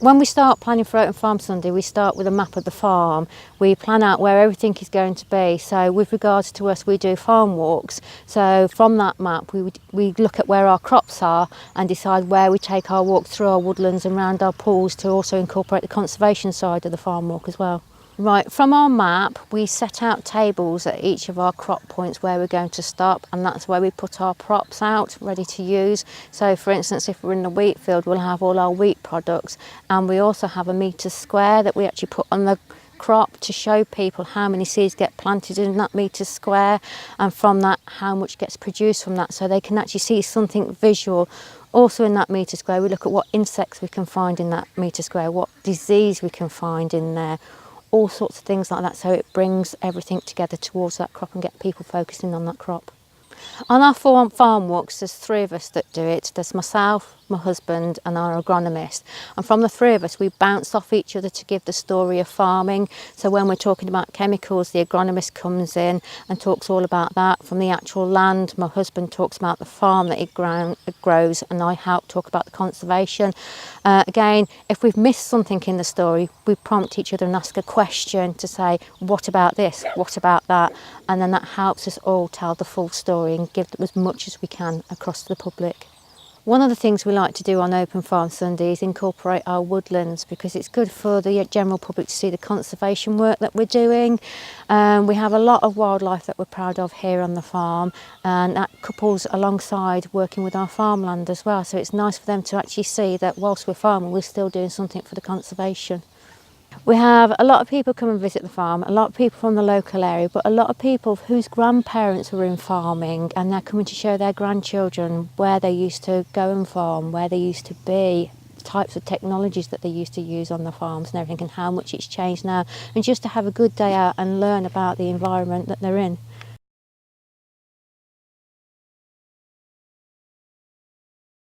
When we start planning for Open Farm Sunday, we start with a map of the farm. We plan out where everything is going to be. So with regards to us, we do farm walks. So from that map, we look at where our crops are and decide where we take our walk through our woodlands and round our pools to also incorporate the conservation side of the farm walk as well. Right, from our map, we set out tables at each of our crop points where we're going to stop, and that's where we put our props out ready to use. So for instance, if we're in the wheat field, we'll have all our wheat products, and we also have a metre square that we actually put on the crop to show people how many seeds get planted in that metre square, and from that how much gets produced from that, so they can actually see something visual. Also in that metre square, we look at what insects we can find in that metre square, what disease we can find in there, all sorts of things like that, so it brings everything together towards that crop and get people focusing on that crop. On our farm walks, there's 3 of us that do it. There's myself, my husband and our agronomist, and from the 3 of us we bounce off each other to give the story of farming. So when we're talking about chemicals, the agronomist comes in and talks all about that. From the actual land, my husband talks about the farm that it grows, and I help talk about the conservation. Again, if we've missed something in the story, we prompt each other and ask a question to say, what about this, what about that, and then that helps us all tell the full story and give as much as we can across to the public. One of the things we like to do on Open Farm Sunday is incorporate our woodlands, because it's good for the general public to see the conservation work that we're doing. We have a lot of wildlife that we're proud of here on the farm, and that couples alongside working with our farmland as well. So it's nice for them to actually see that whilst we're farming, we're still doing something for the conservation. We have a lot of people come and visit the farm, a lot of people from the local area, but a lot of people whose grandparents were in farming, and they're coming to show their grandchildren where they used to go and farm, where they used to be, the types of technologies that they used to use on the farms and everything, and how much it's changed now, and just to have a good day out and learn about the environment that they're in.